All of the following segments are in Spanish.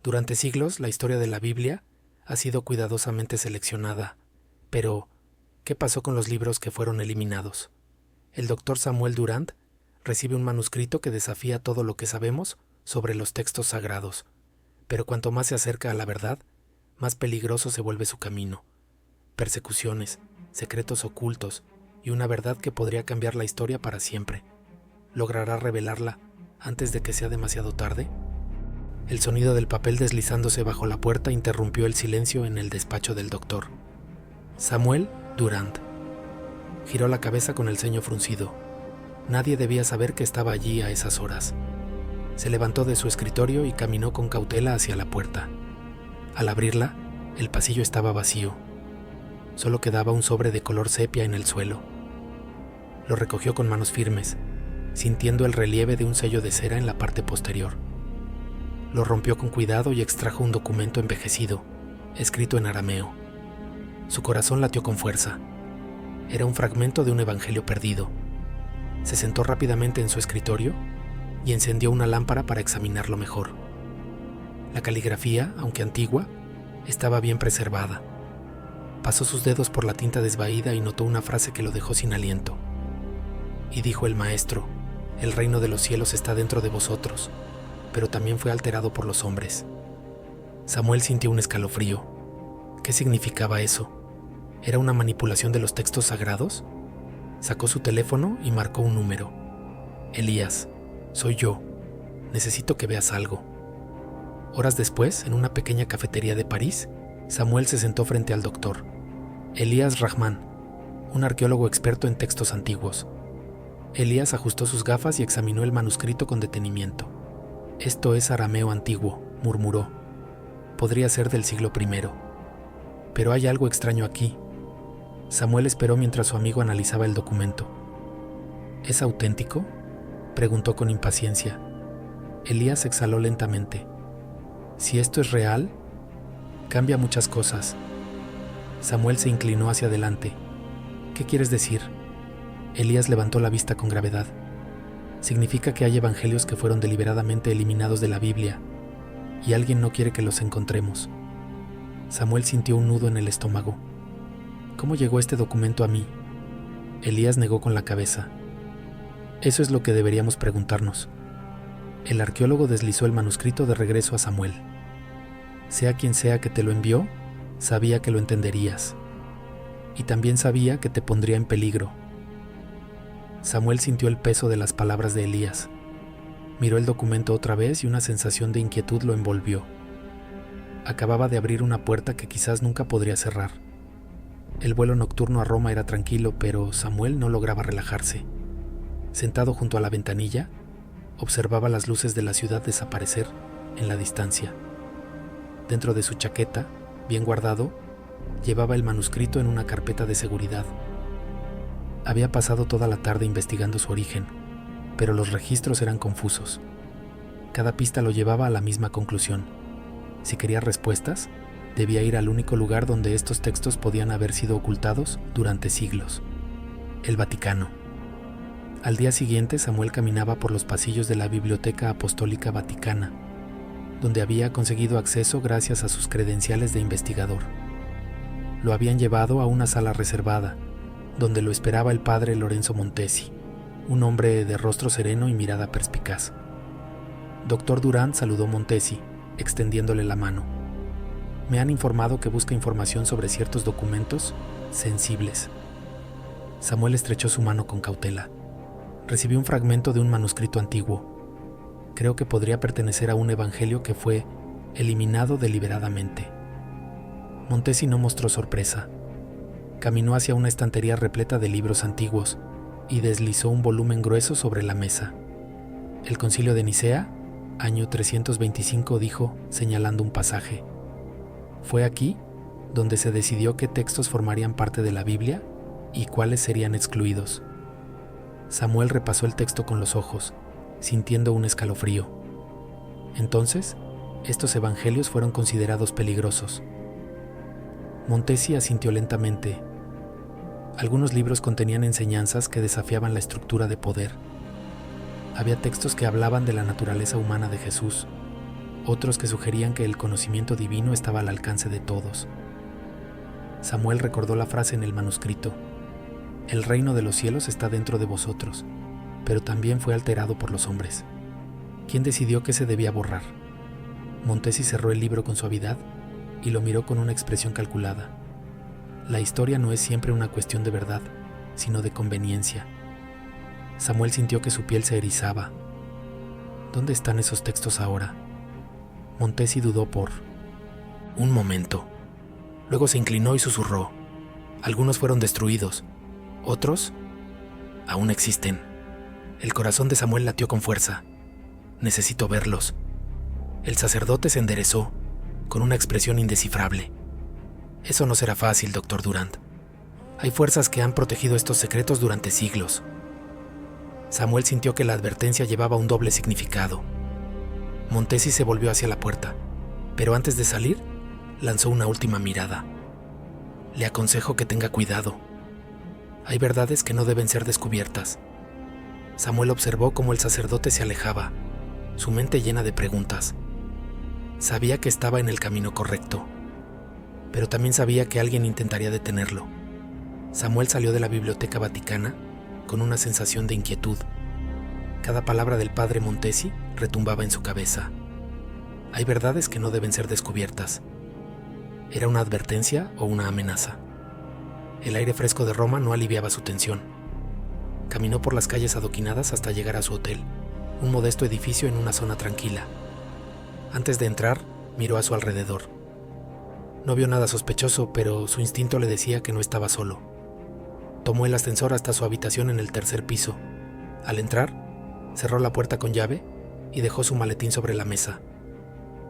Durante siglos, la historia de la Biblia ha sido cuidadosamente seleccionada, pero ¿qué pasó con los libros que fueron eliminados? El doctor Samuel Durand recibe un manuscrito que desafía todo lo que sabemos sobre los textos sagrados, pero cuanto más se acerca a la verdad, más peligroso se vuelve su camino. Persecuciones, secretos ocultos y una verdad que podría cambiar la historia para siempre. ¿Logrará revelarla antes de que sea demasiado tarde? El sonido del papel deslizándose bajo la puerta interrumpió el silencio en el despacho del doctor. Samuel Durand. Giró la cabeza con el ceño fruncido. Nadie debía saber que estaba allí a esas horas. Se levantó de su escritorio y caminó con cautela hacia la puerta. Al abrirla, el pasillo estaba vacío. Solo quedaba un sobre de color sepia en el suelo. Lo recogió con manos firmes, sintiendo el relieve de un sello de cera en la parte posterior. Lo rompió con cuidado y extrajo un documento envejecido, escrito en arameo. Su corazón latió con fuerza. Era un fragmento de un evangelio perdido. Se sentó rápidamente en su escritorio y encendió una lámpara para examinarlo mejor. La caligrafía, aunque antigua, estaba bien preservada. Pasó sus dedos por la tinta desvaída y notó una frase que lo dejó sin aliento. Y dijo el maestro: el reino de los cielos está dentro de vosotros, pero también fue alterado por los hombres. Samuel sintió un escalofrío. ¿Qué significaba eso? ¿Era una manipulación de los textos sagrados? Sacó su teléfono y marcó un número. Elías, soy yo. Necesito que veas algo. Horas después, en una pequeña cafetería de París, Samuel se sentó frente al doctor. Elías Rahman, un arqueólogo experto en textos antiguos. Elías ajustó sus gafas y examinó el manuscrito con detenimiento. Esto es arameo antiguo, murmuró. Podría ser del siglo I. Pero hay algo extraño aquí. Samuel esperó mientras su amigo analizaba el documento. ¿Es auténtico?, preguntó con impaciencia. Elías exhaló lentamente. Si esto es real, cambia muchas cosas. Samuel se inclinó hacia adelante. ¿Qué quieres decir? Elías levantó la vista con gravedad. Significa que hay evangelios que fueron deliberadamente eliminados de la Biblia, y alguien no quiere que los encontremos. Samuel sintió un nudo en el estómago. ¿Cómo llegó este documento a mí? Elías negó con la cabeza. Eso es lo que deberíamos preguntarnos. El arqueólogo deslizó el manuscrito de regreso a Samuel. Sea quien sea que te lo envió, sabía que lo entenderías. Y también sabía que te pondría en peligro. Samuel sintió el peso de las palabras de Elías. Miró el documento otra vez y una sensación de inquietud lo envolvió. Acababa de abrir una puerta que quizás nunca podría cerrar. El vuelo nocturno a Roma era tranquilo, pero Samuel no lograba relajarse. Sentado junto a la ventanilla, observaba las luces de la ciudad desaparecer en la distancia. Dentro de su chaqueta, bien guardado, llevaba el manuscrito en una carpeta de seguridad. Había pasado toda la tarde investigando su origen, pero los registros eran confusos. Cada pista lo llevaba a la misma conclusión. Si quería respuestas, debía ir al único lugar donde estos textos podían haber sido ocultados durante siglos: el Vaticano. Al día siguiente, Samuel caminaba por los pasillos de la Biblioteca Apostólica Vaticana, donde había conseguido acceso gracias a sus credenciales de investigador. Lo habían llevado a una sala reservada, donde lo esperaba el padre Lorenzo Montesi, un hombre de rostro sereno y mirada perspicaz. Doctor Durand saludó Montesi, extendiéndole la mano. Me han informado que busca información sobre ciertos documentos sensibles. Samuel estrechó su mano con cautela. Recibí un fragmento de un manuscrito antiguo. Creo que podría pertenecer a un evangelio que fue eliminado deliberadamente. Montesi no mostró sorpresa. Caminó hacia una estantería repleta de libros antiguos y deslizó un volumen grueso sobre la mesa. El Concilio de Nicea, año 325, dijo, señalando un pasaje. Fue aquí donde se decidió qué textos formarían parte de la Biblia y cuáles serían excluidos. Samuel repasó el texto con los ojos, sintiendo un escalofrío. Entonces, estos evangelios fueron considerados peligrosos. Montesi asintió lentamente. Algunos libros contenían enseñanzas que desafiaban la estructura de poder. Había textos que hablaban de la naturaleza humana de Jesús, otros que sugerían que el conocimiento divino estaba al alcance de todos. Samuel recordó la frase en el manuscrito: «El reino de los cielos está dentro de vosotros», pero también fue alterado por los hombres. ¿Quién decidió que se debía borrar? Montesi cerró el libro con suavidad y lo miró con una expresión calculada. La historia no es siempre una cuestión de verdad, sino de conveniencia. Samuel sintió que su piel se erizaba. ¿Dónde están esos textos ahora? Montesi dudó por un momento. Luego se inclinó y susurró: «Algunos fueron destruidos, otros aún existen». El corazón de Samuel latió con fuerza. «Necesito verlos». El sacerdote se enderezó, con una expresión indescifrable. «Eso no será fácil, Dr. Durand. Hay fuerzas que han protegido estos secretos durante siglos». Samuel sintió que la advertencia llevaba un doble significado. Montesi se volvió hacia la puerta, pero antes de salir, lanzó una última mirada. «Le aconsejo que tenga cuidado. Hay verdades que no deben ser descubiertas». Samuel observó cómo el sacerdote se alejaba, su mente llena de preguntas. Sabía que estaba en el camino correcto, pero también sabía que alguien intentaría detenerlo. Samuel salió de la Biblioteca Vaticana con una sensación de inquietud. Cada palabra del padre Montesi retumbaba en su cabeza. Hay verdades que no deben ser descubiertas. ¿Era una advertencia o una amenaza? El aire fresco de Roma no aliviaba su tensión. Caminó por las calles adoquinadas hasta llegar a su hotel, un modesto edificio en una zona tranquila. Antes de entrar, miró a su alrededor. No vio nada sospechoso, pero su instinto le decía que no estaba solo. Tomó el ascensor hasta su habitación en el tercer piso. Al entrar, cerró la puerta con llave y dejó su maletín sobre la mesa.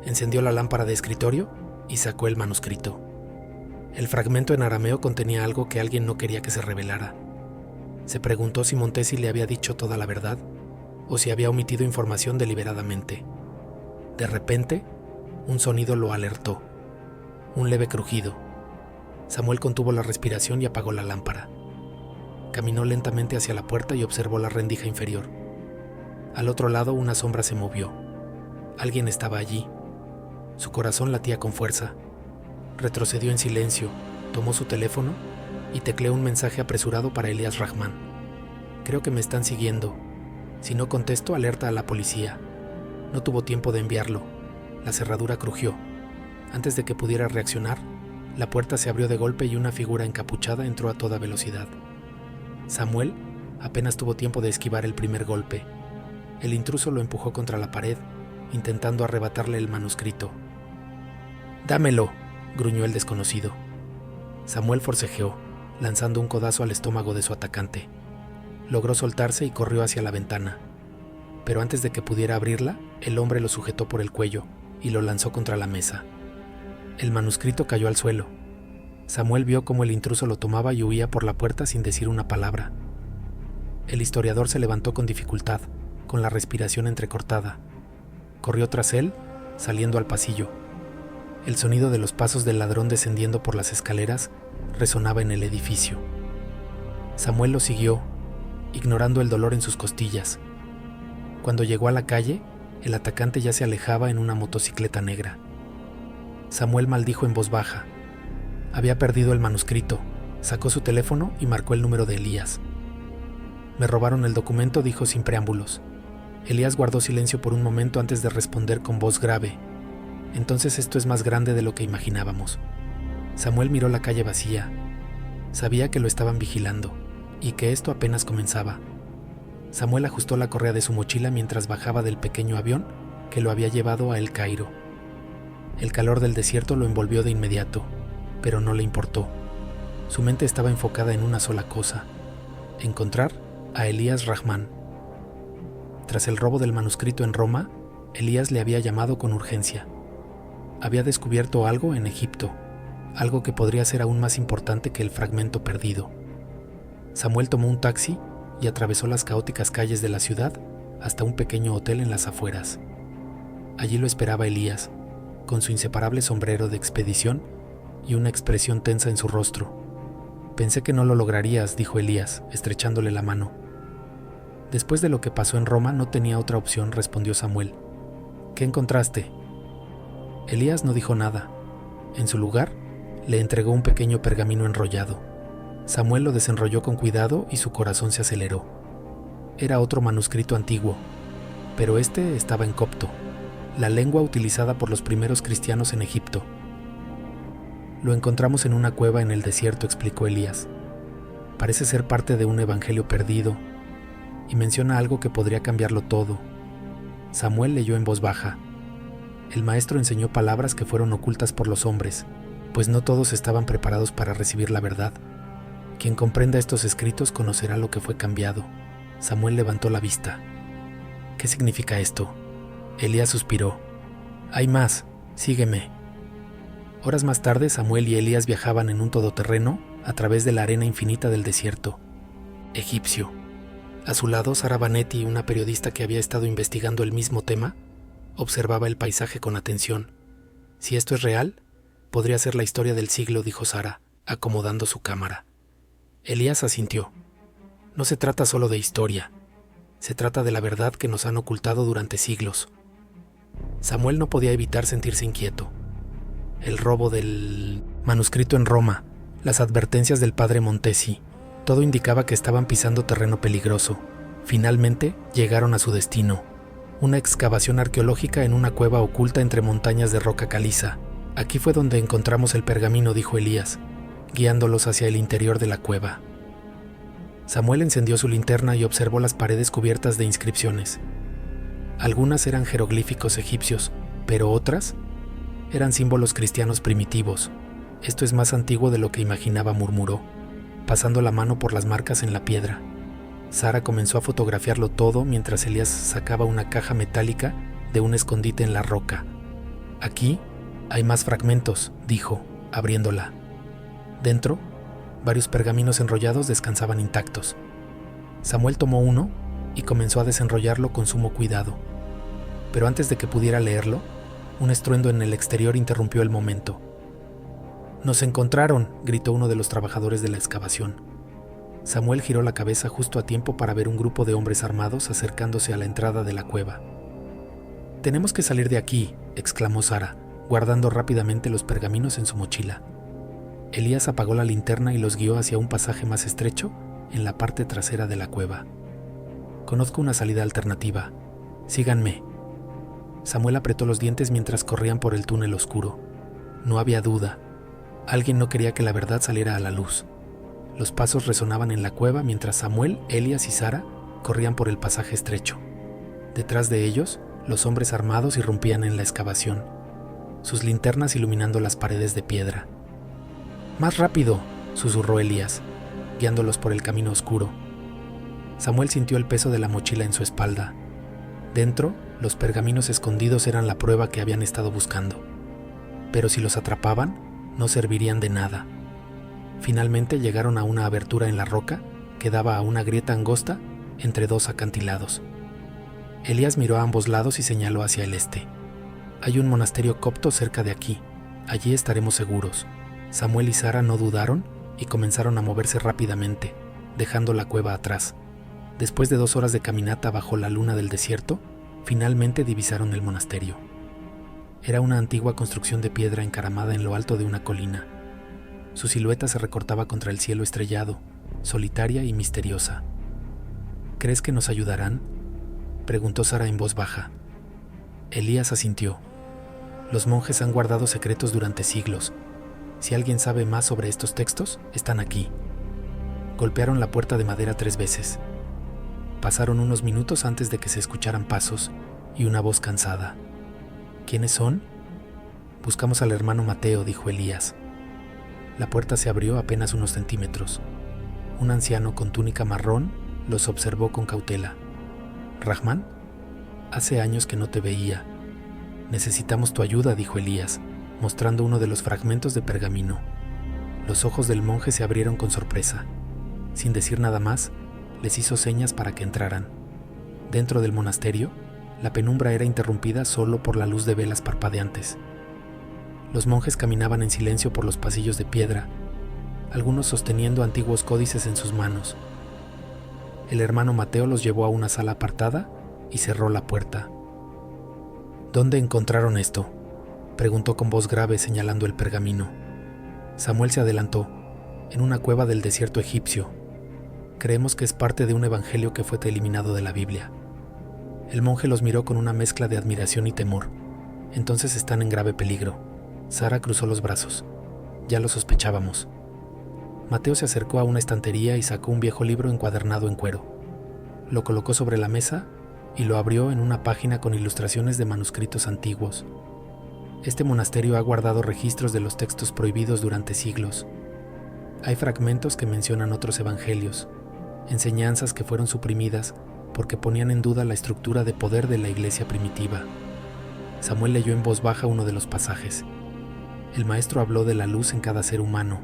Encendió la lámpara de escritorio y sacó el manuscrito. El fragmento en arameo contenía algo que alguien no quería que se revelara. Se preguntó si Montesi le había dicho toda la verdad o si había omitido información deliberadamente. De repente, un sonido lo alertó. Un leve crujido. Samuel contuvo la respiración y apagó la lámpara. Caminó lentamente hacia la puerta y observó la rendija inferior. Al otro lado, una sombra se movió. Alguien estaba allí. Su corazón latía con fuerza. Retrocedió en silencio, tomó su teléfono y tecleó un mensaje apresurado para Elias Rahman. «Creo que me están siguiendo. Si no contesto, alerta a la policía». No tuvo tiempo de enviarlo. La cerradura crujió. Antes de que pudiera reaccionar, la puerta se abrió de golpe y una figura encapuchada entró a toda velocidad. Samuel apenas tuvo tiempo de esquivar el primer golpe. El intruso lo empujó contra la pared, intentando arrebatarle el manuscrito. «¡Dámelo!», gruñó el desconocido. Samuel forcejeó, lanzando un codazo al estómago de su atacante. Logró soltarse y corrió hacia la ventana. Pero antes de que pudiera abrirla, el hombre lo sujetó por el cuello y lo lanzó contra la mesa. El manuscrito cayó al suelo. Samuel vio cómo el intruso lo tomaba y huía por la puerta sin decir una palabra. El historiador se levantó con dificultad, con la respiración entrecortada. Corrió tras él, saliendo al pasillo. El sonido de los pasos del ladrón descendiendo por las escaleras resonaba en el edificio. Samuel lo siguió, ignorando el dolor en sus costillas. Cuando llegó a la calle, el atacante ya se alejaba en una motocicleta negra. Samuel maldijo en voz baja. Había perdido el manuscrito. Sacó su teléfono y marcó el número de Elías. «Me robaron el documento», dijo sin preámbulos. Elías guardó silencio por un momento antes de responder con voz grave. «Entonces esto es más grande de lo que imaginábamos». Samuel miró la calle vacía. Sabía que lo estaban vigilando y que esto apenas comenzaba. Samuel ajustó la correa de su mochila mientras bajaba del pequeño avión que lo había llevado a El Cairo. El calor del desierto lo envolvió de inmediato, pero no le importó. Su mente estaba enfocada en una sola cosa: encontrar a Elias Rahman. Tras el robo del manuscrito en Roma, Elías le había llamado con urgencia. Había descubierto algo en Egipto, algo que podría ser aún más importante que el fragmento perdido. Samuel tomó un taxi y atravesó las caóticas calles de la ciudad hasta un pequeño hotel en las afueras. Allí lo esperaba Elías, con su inseparable sombrero de expedición y una expresión tensa en su rostro. «Pensé que no lo lograrías», dijo Elías, estrechándole la mano. «Después de lo que pasó en Roma no tenía otra opción», respondió Samuel. «¿Qué encontraste?». Elías no dijo nada. En su lugar, le entregó un pequeño pergamino enrollado. Samuel lo desenrolló con cuidado y su corazón se aceleró. Era otro manuscrito antiguo, pero este estaba en copto, la lengua utilizada por los primeros cristianos en Egipto. Lo encontramos en una cueva en el desierto, explicó Elías. Parece ser parte de un evangelio perdido y menciona algo que podría cambiarlo todo. Samuel leyó en voz baja. El maestro enseñó palabras que fueron ocultas por los hombres, pues no todos estaban preparados para recibir la verdad. Quien comprenda estos escritos conocerá lo que fue cambiado. Samuel levantó la vista. ¿Qué significa esto? Elías suspiró. Hay más, sígueme. Horas más tarde, Samuel y Elías viajaban en un todoterreno a través de la arena infinita del desierto egipcio. A su lado, Sara Vanetti, una periodista que había estado investigando el mismo tema, observaba el paisaje con atención. Si esto es real, podría ser la historia del siglo, dijo Sara, acomodando su cámara. Elías asintió. No se trata solo de historia, se trata de la verdad que nos han ocultado durante siglos. Samuel no podía evitar sentirse inquieto. El robo del manuscrito en Roma, las advertencias del padre Montesi, todo indicaba que estaban pisando terreno peligroso. Finalmente llegaron a su destino, una excavación arqueológica en una cueva oculta entre montañas de roca caliza. Aquí fue donde encontramos el pergamino, dijo Elías, guiándolos hacia el interior de la cueva. Samuel encendió su linterna y observó las paredes cubiertas de inscripciones. Algunas eran jeroglíficos egipcios, pero otras eran símbolos cristianos primitivos. Esto es más antiguo de lo que imaginaba, murmuró, pasando la mano por las marcas en la piedra. Sara comenzó a fotografiarlo todo mientras Elías sacaba una caja metálica de un escondite en la roca. Aquí hay más fragmentos, dijo, abriéndola. Dentro, varios pergaminos enrollados descansaban intactos. Samuel tomó uno y comenzó a desenrollarlo con sumo cuidado. Pero antes de que pudiera leerlo, un estruendo en el exterior interrumpió el momento. «¡Nos encontraron!», gritó uno de los trabajadores de la excavación. Samuel giró la cabeza justo a tiempo para ver un grupo de hombres armados acercándose a la entrada de la cueva. «Tenemos que salir de aquí», exclamó Sara, guardando rápidamente los pergaminos en su mochila. Elías apagó la linterna y los guió hacia un pasaje más estrecho en la parte trasera de la cueva. «Conozco una salida alternativa. Síganme». Samuel apretó los dientes mientras corrían por el túnel oscuro. No había duda. Alguien no quería que la verdad saliera a la luz. Los pasos resonaban en la cueva mientras Samuel, Elías y Sara corrían por el pasaje estrecho. Detrás de ellos, los hombres armados irrumpían en la excavación, sus linternas iluminando las paredes de piedra. «¡Más rápido!», susurró Elías, guiándolos por el camino oscuro. Samuel sintió el peso de la mochila en su espalda. Dentro, los pergaminos escondidos eran la prueba que habían estado buscando. Pero si los atrapaban, no servirían de nada. Finalmente llegaron a una abertura en la roca que daba a una grieta angosta entre dos acantilados. Elías miró a ambos lados y señaló hacia el este. «Hay un monasterio copto cerca de aquí. Allí estaremos seguros». Samuel y Sara no dudaron y comenzaron a moverse rápidamente, dejando la cueva atrás. Después de 2 horas de caminata bajo la luna del desierto, finalmente divisaron el monasterio. Era una antigua construcción de piedra encaramada en lo alto de una colina. Su silueta se recortaba contra el cielo estrellado, solitaria y misteriosa. «¿Crees que nos ayudarán?», preguntó Sara en voz baja. Elías asintió. «Los monjes han guardado secretos durante siglos. Si alguien sabe más sobre estos textos, están aquí». Golpearon la puerta de madera 3 veces. Pasaron unos minutos antes de que se escucharan pasos y una voz cansada. «¿Quiénes son?». «Buscamos al hermano Mateo», dijo Elías. La puerta se abrió apenas unos centímetros. Un anciano con túnica marrón los observó con cautela. «¿Rahman? Hace años que no te veía. Necesitamos tu ayuda», dijo Elías, mostrando uno de los fragmentos de pergamino. Los ojos del monje se abrieron con sorpresa. Sin decir nada más, les hizo señas para que entraran. Dentro del monasterio, la penumbra era interrumpida solo por la luz de velas parpadeantes. Los monjes caminaban en silencio por los pasillos de piedra, algunos sosteniendo antiguos códices en sus manos. El hermano Mateo los llevó a una sala apartada y cerró la puerta. «¿Dónde encontraron esto?». Preguntó con voz grave señalando el pergamino. Samuel se adelantó. En una cueva del desierto egipcio. Creemos que es parte de un evangelio que fue eliminado de la Biblia. El monje los miró con una mezcla de admiración y temor. Entonces están en grave peligro. Sara cruzó los brazos. Ya lo sospechábamos. Mateo se acercó a una estantería y sacó un viejo libro encuadernado en cuero. Lo colocó sobre la mesa y lo abrió en una página con ilustraciones de manuscritos antiguos. Este monasterio ha guardado registros de los textos prohibidos durante siglos. Hay fragmentos que mencionan otros evangelios, enseñanzas que fueron suprimidas porque ponían en duda la estructura de poder de la iglesia primitiva. Samuel leyó en voz baja uno de los pasajes. El maestro habló de la luz en cada ser humano,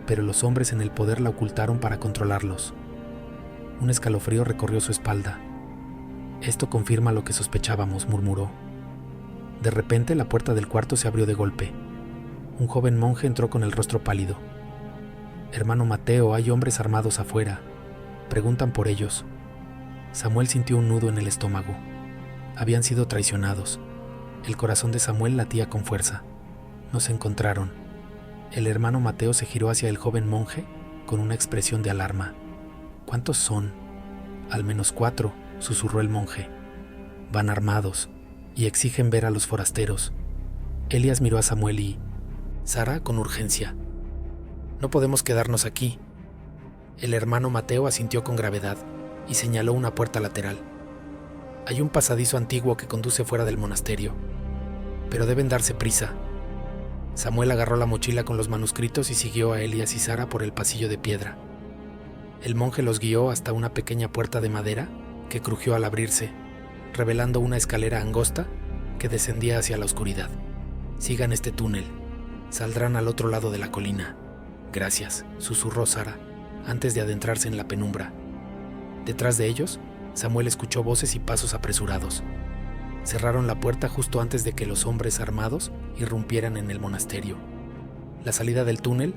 pero los hombres en el poder la ocultaron para controlarlos. Un escalofrío recorrió su espalda. Esto confirma lo que sospechábamos, murmuró. De repente la puerta del cuarto se abrió de golpe. Un joven monje entró con el rostro pálido. Hermano Mateo, hay hombres armados afuera. Preguntan por ellos. Samuel sintió un nudo en el estómago. Habían sido traicionados. El corazón de Samuel latía con fuerza. No se encontraron. El hermano Mateo se giró hacia el joven monje con una expresión de alarma. ¿Cuántos son? Al menos 4, susurró el monje. Van armados y exigen ver a los forasteros. Elías miró a Samuel y... Sara, con urgencia. No podemos quedarnos aquí. El hermano Mateo asintió con gravedad y señaló una puerta lateral. Hay un pasadizo antiguo que conduce fuera del monasterio, pero deben darse prisa. Samuel agarró la mochila con los manuscritos y siguió a Elías y Sara por el pasillo de piedra. El monje los guió hasta una pequeña puerta de madera que crujió al abrirse, revelando una escalera angosta que descendía hacia la oscuridad. Sigan este túnel. Saldrán al otro lado de la colina. Gracias, susurró Sara, antes de adentrarse en la penumbra. Detrás de ellos, Samuel escuchó voces y pasos apresurados. Cerraron la puerta justo antes de que los hombres armados irrumpieran en el monasterio. La salida del túnel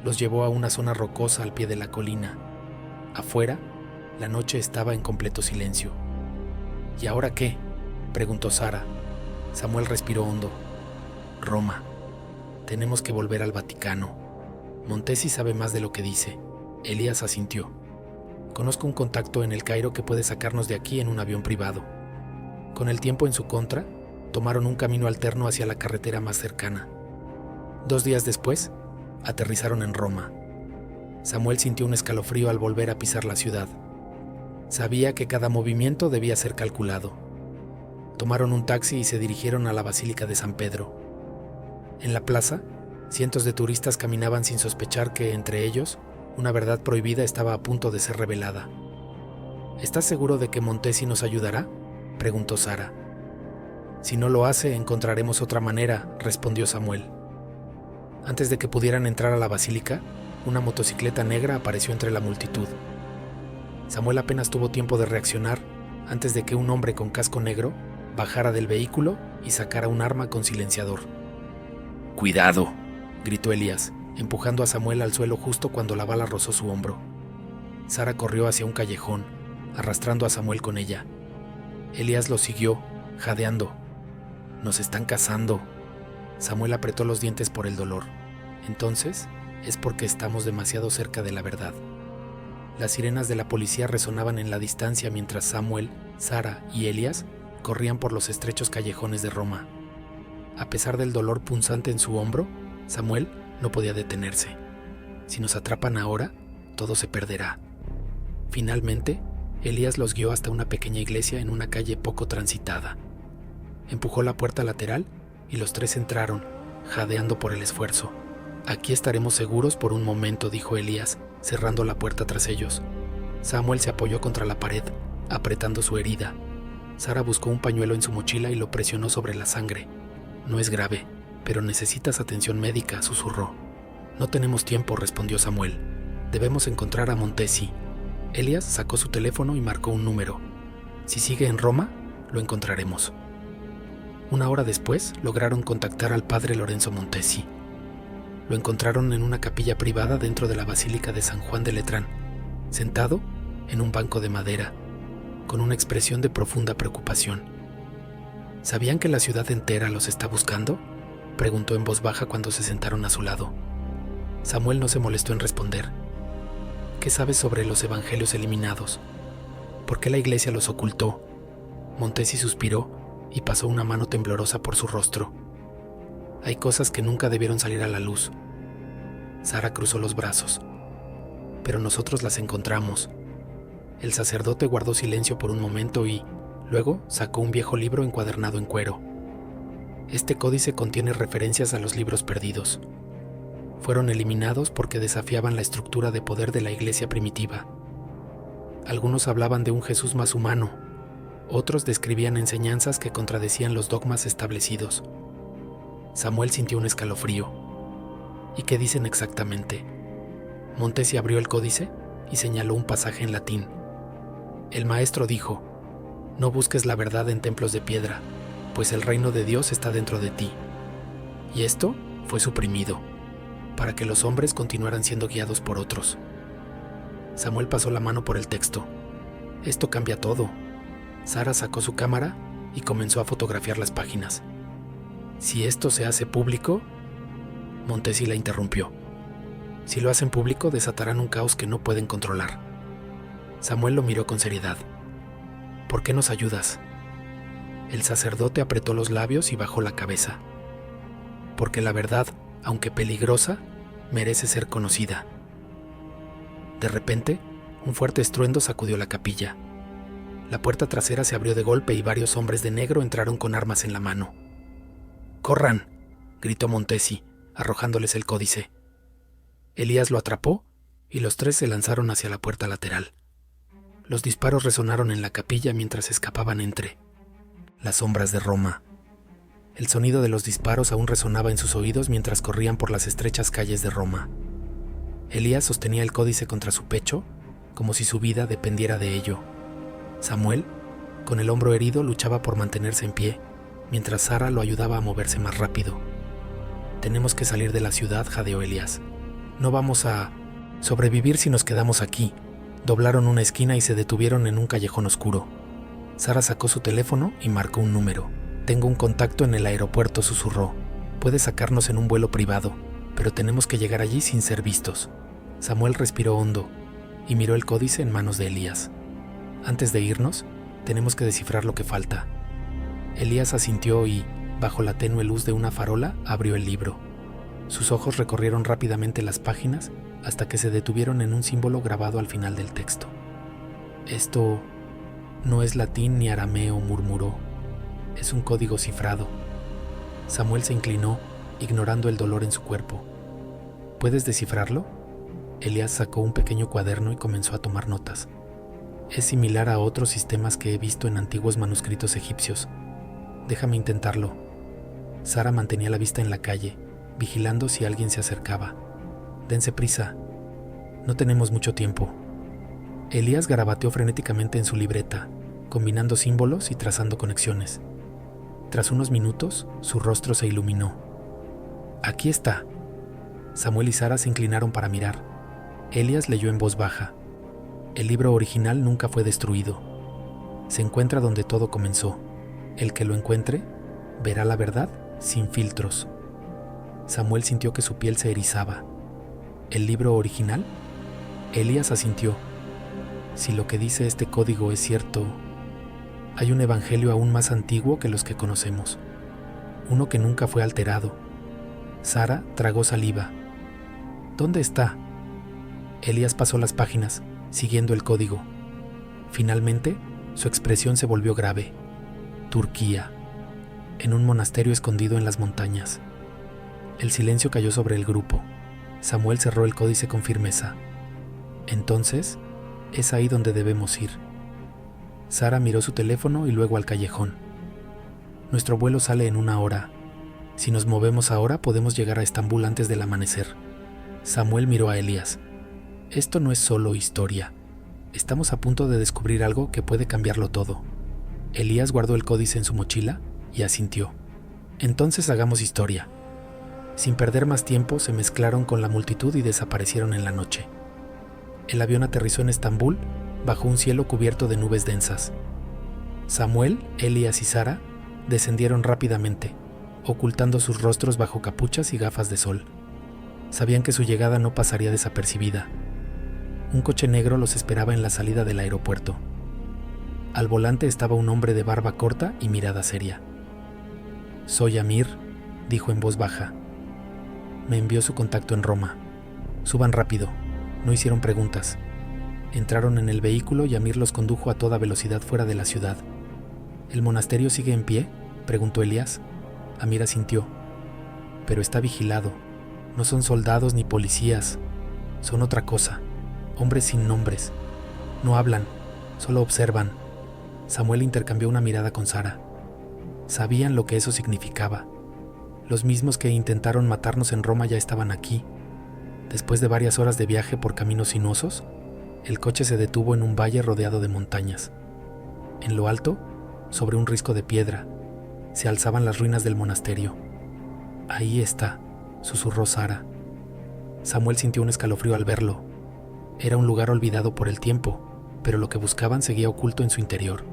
los llevó a una zona rocosa al pie de la colina. Afuera, la noche estaba en completo silencio. ¿Y ahora qué?, preguntó Sara. Samuel respiró hondo. Roma. Tenemos que volver al Vaticano. Montesi sabe más de lo que dice. Elías asintió. Conozco un contacto en el Cairo que puede sacarnos de aquí en un avión privado. Con el tiempo en su contra, tomaron un camino alterno hacia la carretera más cercana. 2 días después, aterrizaron en Roma. Samuel sintió un escalofrío al volver a pisar la ciudad. Sabía que cada movimiento debía ser calculado. Tomaron un taxi y se dirigieron a la Basílica de San Pedro. En la plaza, cientos de turistas caminaban sin sospechar que, entre ellos, una verdad prohibida estaba a punto de ser revelada. ¿Estás seguro de que Montesi nos ayudará?, preguntó Sara. Si no lo hace, encontraremos otra manera, respondió Samuel. Antes de que pudieran entrar a la basílica, una motocicleta negra apareció entre la multitud. Samuel apenas tuvo tiempo de reaccionar antes de que un hombre con casco negro bajara del vehículo y sacara un arma con silenciador. ¡Cuidado!, gritó Elías, empujando a Samuel al suelo justo cuando la bala rozó su hombro. Sara corrió hacia un callejón, arrastrando a Samuel con ella. Elías lo siguió, jadeando. «Nos están cazando». Samuel apretó los dientes por el dolor. Entonces, es porque estamos demasiado cerca de la verdad. Las sirenas de la policía resonaban en la distancia mientras Samuel, Sara y Elías corrían por los estrechos callejones de Roma. A pesar del dolor punzante en su hombro, Samuel no podía detenerse. Si nos atrapan ahora, todo se perderá. Finalmente, Elías los guió hasta una pequeña iglesia en una calle poco transitada. Empujó la puerta lateral y los 3 entraron, jadeando por el esfuerzo. «Aquí estaremos seguros por un momento», dijo Elías, cerrando la puerta tras ellos. Samuel se apoyó contra la pared, apretando su herida. Sara buscó un pañuelo en su mochila y lo presionó sobre la sangre. «No es grave, pero necesitas atención médica», susurró. «No tenemos tiempo», respondió Samuel. «Debemos encontrar a Montesi». Elías sacó su teléfono y marcó un número. «Si sigue en Roma, lo encontraremos». 1 hora después, lograron contactar al padre Lorenzo Montesi. Lo encontraron en una capilla privada dentro de la Basílica de San Juan de Letrán, sentado en un banco de madera, con una expresión de profunda preocupación. ¿Sabían que la ciudad entera los está buscando?, preguntó en voz baja cuando se sentaron a su lado. Samuel no se molestó en responder. ¿Qué sabes sobre los evangelios eliminados? ¿Por qué la iglesia los ocultó? Montesi suspiró y pasó una mano temblorosa por su rostro. Hay cosas que nunca debieron salir a la luz. Sara cruzó los brazos. Pero nosotros las encontramos. El sacerdote guardó silencio por un momento y, luego, sacó un viejo libro encuadernado en cuero. Este códice contiene referencias a los libros perdidos. Fueron eliminados porque desafiaban la estructura de poder de la iglesia primitiva. Algunos hablaban de un Jesús más humano, otros describían enseñanzas que contradecían los dogmas establecidos. Samuel sintió un escalofrío. ¿Y qué dicen exactamente? Montesi abrió el códice y señaló un pasaje en latín. El maestro dijo: no busques la verdad en templos de piedra, pues el reino de Dios está dentro de ti. Y esto fue suprimido, para que los hombres continuaran siendo guiados por otros. Samuel pasó la mano por el texto. Esto cambia todo. Sara sacó su cámara y comenzó a fotografiar las páginas. Si esto se hace público... Montesi la interrumpió. Si lo hacen público, desatarán un caos que no pueden controlar. Samuel lo miró con seriedad. ¿Por qué nos ayudas? El sacerdote apretó los labios y bajó la cabeza. Porque la verdad, aunque peligrosa, merece ser conocida. De repente, un fuerte estruendo sacudió la capilla. La puerta trasera se abrió de golpe y varios hombres de negro entraron con armas en la mano. ¡Corran!, gritó Montesi, arrojándoles el códice. Elías lo atrapó y los tres se lanzaron hacia la puerta lateral. Los disparos resonaron en la capilla mientras escapaban entre las sombras de Roma. El sonido de los disparos aún resonaba en sus oídos mientras corrían por las estrechas calles de Roma. Elías sostenía el códice contra su pecho, como si su vida dependiera de ello. Samuel, con el hombro herido, luchaba por mantenerse en pie, mientras Sara lo ayudaba a moverse más rápido. «Tenemos que salir de la ciudad», jadeó Elías. «No vamos a sobrevivir si nos quedamos aquí». Doblaron una esquina y se detuvieron en un callejón oscuro. Sara sacó su teléfono y marcó un número. «Tengo un contacto en el aeropuerto», susurró. «Puede sacarnos en un vuelo privado, pero tenemos que llegar allí sin ser vistos». Samuel respiró hondo y miró el códice en manos de Elías. «Antes de irnos, tenemos que descifrar lo que falta». Elías asintió y, bajo la tenue luz de una farola, abrió el libro. Sus ojos recorrieron rápidamente las páginas hasta que se detuvieron en un símbolo grabado al final del texto. «Esto no es latín ni arameo», murmuró. «Es un código cifrado». Samuel se inclinó, ignorando el dolor en su cuerpo. «¿Puedes descifrarlo?» Elías sacó un pequeño cuaderno y comenzó a tomar notas. «Es similar a otros sistemas que he visto en antiguos manuscritos egipcios. Déjame intentarlo». Sara mantenía la vista en la calle, vigilando si alguien se acercaba. «Dense prisa. No tenemos mucho tiempo». Elías garabateó frenéticamente en su libreta, combinando símbolos y trazando conexiones. Tras unos minutos, su rostro se iluminó. «Aquí está». Samuel y Sara se inclinaron para mirar. Elías leyó en voz baja. «El libro original nunca fue destruido. Se encuentra donde todo comenzó. El que lo encuentre, verá la verdad sin filtros». Samuel sintió que su piel se erizaba. ¿El libro original? Elías asintió. Si lo que dice este código es cierto, hay un evangelio aún más antiguo que los que conocemos. Uno que nunca fue alterado. Sara tragó saliva. ¿Dónde está? Elías pasó las páginas, siguiendo el código. Finalmente, su expresión se volvió grave. Turquía. En un monasterio escondido en las montañas. El silencio cayó sobre el grupo. Samuel cerró el códice con firmeza. Entonces, es ahí donde debemos ir. Sara miró su teléfono y luego al callejón. Nuestro vuelo sale en 1 hora. Si nos movemos ahora, podemos llegar a Estambul antes del amanecer. Samuel miró a Elías. Esto no es solo historia. Estamos a punto de descubrir algo que puede cambiarlo todo. Elías guardó el códice en su mochila y asintió. Entonces hagamos historia. Sin perder más tiempo, se mezclaron con la multitud y desaparecieron en la noche. El avión aterrizó en Estambul, bajo un cielo cubierto de nubes densas. Samuel, Elías y Sara descendieron rápidamente, ocultando sus rostros bajo capuchas y gafas de sol. Sabían que su llegada no pasaría desapercibida. Un coche negro los esperaba en la salida del aeropuerto. Al volante estaba un hombre de barba corta y mirada seria. «Soy Amir», dijo en voz baja. «Me envió su contacto en Roma. Suban rápido». No hicieron preguntas. Entraron en el vehículo y Amir los condujo a toda velocidad fuera de la ciudad. «¿El monasterio sigue en pie?», preguntó Elías. Amir asintió. «Pero está vigilado. No son soldados ni policías. Son otra cosa. Hombres sin nombres. No hablan, solo observan». Samuel intercambió una mirada con Sara. Sabían lo que eso significaba. Los mismos que intentaron matarnos en Roma ya estaban aquí. Después de varias horas de viaje por caminos sinuosos, el coche se detuvo en un valle rodeado de montañas. En lo alto, sobre un risco de piedra, se alzaban las ruinas del monasterio. «Ahí está», susurró Sara. Samuel sintió un escalofrío al verlo. Era un lugar olvidado por el tiempo, pero lo que buscaban seguía oculto en su interior.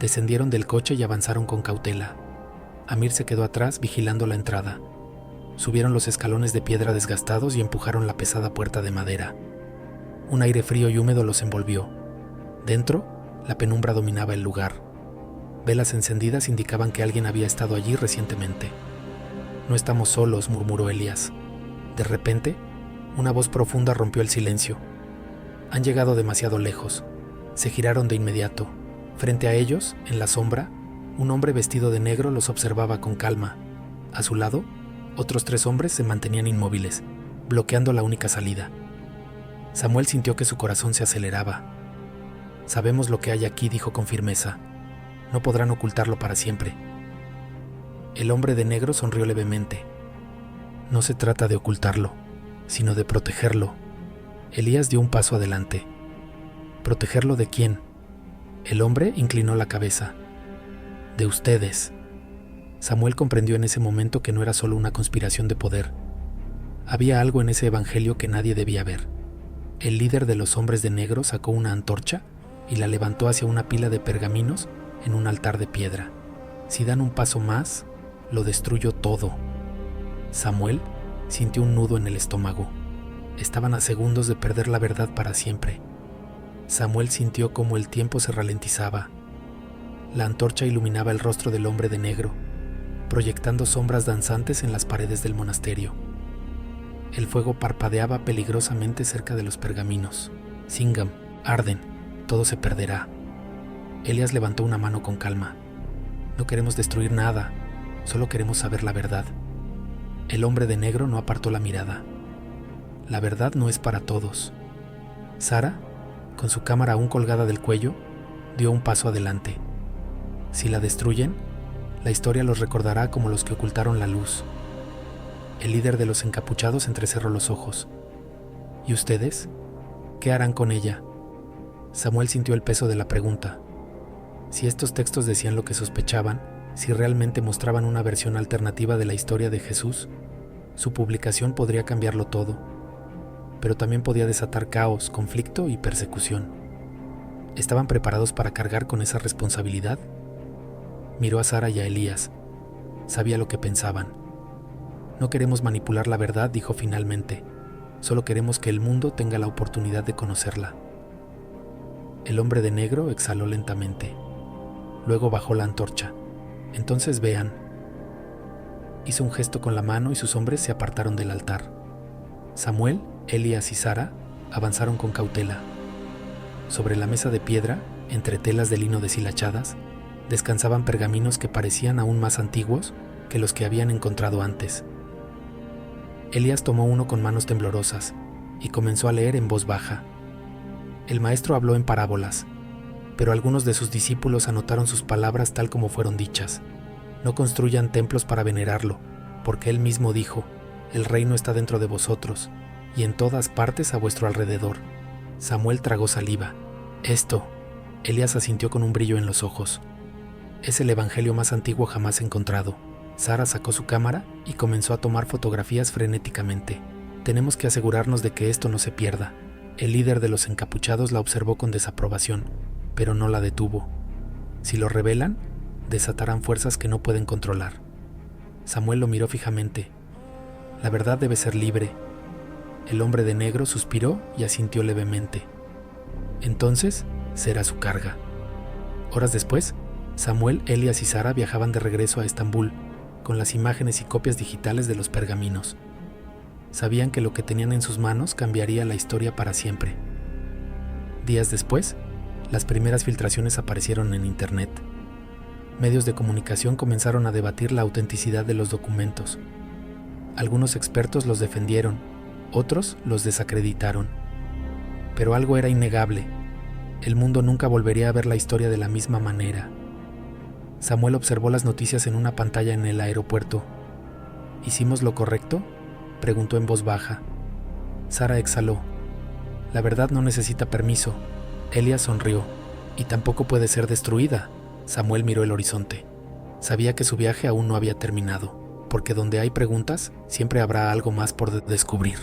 Descendieron del coche y avanzaron con cautela. Amir se quedó atrás vigilando la entrada. Subieron los escalones de piedra desgastados y empujaron la pesada puerta de madera. Un aire frío y húmedo los envolvió. Dentro, la penumbra dominaba el lugar. Velas encendidas indicaban que alguien había estado allí recientemente. «No estamos solos», murmuró Elías. De repente, una voz profunda rompió el silencio. «Han llegado demasiado lejos». Se giraron de inmediato. Frente a ellos, en la sombra, un hombre vestido de negro los observaba con calma. A su lado, otros 3 hombres se mantenían inmóviles, bloqueando la única salida. Samuel sintió que su corazón se aceleraba. «Sabemos lo que hay aquí», dijo con firmeza. «No podrán ocultarlo para siempre». El hombre de negro sonrió levemente. «No se trata de ocultarlo, sino de protegerlo». Elías dio un paso adelante. «¿Protegerlo de quién?». El hombre inclinó la cabeza. «De ustedes». Samuel comprendió en ese momento que no era solo una conspiración de poder. Había algo en ese evangelio que nadie debía ver. El líder de los hombres de negro sacó una antorcha y la levantó hacia una pila de pergaminos en un altar de piedra. «Si dan un paso más, lo destruyo todo». Samuel sintió un nudo en el estómago. Estaban a segundos de perder la verdad para siempre. Samuel sintió como el tiempo se ralentizaba. La antorcha iluminaba el rostro del hombre de negro, proyectando sombras danzantes en las paredes del monasterio. El fuego parpadeaba peligrosamente cerca de los pergaminos. «Singham, arden, todo se perderá». Elías levantó una mano con calma. «No queremos destruir nada, solo queremos saber la verdad». El hombre de negro no apartó la mirada. «La verdad no es para todos». Sara, con su cámara aún colgada del cuello, dio un paso adelante. «Si la destruyen, la historia los recordará como los que ocultaron la luz». El líder de los encapuchados entrecerró los ojos. «¿Y ustedes? ¿Qué harán con ella?». Samuel sintió el peso de la pregunta. Si estos textos decían lo que sospechaban, si realmente mostraban una versión alternativa de la historia de Jesús, su publicación podría cambiarlo todo, pero también podía desatar caos, conflicto y persecución. ¿Estaban preparados para cargar con esa responsabilidad? Miró a Sara y a Elías. Sabía lo que pensaban. «No queremos manipular la verdad», dijo finalmente. «Solo queremos que el mundo tenga la oportunidad de conocerla». El hombre de negro exhaló lentamente. Luego bajó la antorcha. «Entonces vean». Hizo un gesto con la mano y sus hombres se apartaron del altar. Samuel, Elías y Sara avanzaron con cautela. Sobre la mesa de piedra, entre telas de lino deshilachadas, descansaban pergaminos que parecían aún más antiguos que los que habían encontrado antes. Elías tomó uno con manos temblorosas y comenzó a leer en voz baja. El maestro habló en parábolas, pero algunos de sus discípulos anotaron sus palabras tal como fueron dichas. «No construyan templos para venerarlo, porque él mismo dijo, el reino está dentro de vosotros, y en todas partes a vuestro alrededor». Samuel tragó saliva. «Esto», Elías asintió con un brillo en los ojos, «es el evangelio más antiguo jamás encontrado». Sara sacó su cámara y comenzó a tomar fotografías frenéticamente. «Tenemos que asegurarnos de que esto no se pierda». El líder de los encapuchados la observó con desaprobación, pero no la detuvo. «Si lo revelan, desatarán fuerzas que no pueden controlar». Samuel lo miró fijamente. La verdad debe ser libre. El hombre de negro suspiró y asintió levemente. Entonces, será su carga. Horas después, Samuel, Elias y Sara viajaban de regreso a Estambul, con las imágenes y copias digitales de los pergaminos. Sabían que lo que tenían en sus manos cambiaría la historia para siempre. Días después, las primeras filtraciones aparecieron en Internet. Medios de comunicación comenzaron a debatir la autenticidad de los documentos. Algunos expertos los defendieron, otros los desacreditaron. Pero algo era innegable: el mundo nunca volvería a ver la historia de la misma manera. Samuel observó las noticias en una pantalla en el aeropuerto. ¿Hicimos lo correcto?, preguntó en voz baja. Sara exhaló. La verdad no necesita permiso. Elias sonrió. Y tampoco puede ser destruida. Samuel miró el horizonte. Sabía que su viaje aún no había terminado, porque donde hay preguntas, siempre habrá algo más por descubrir.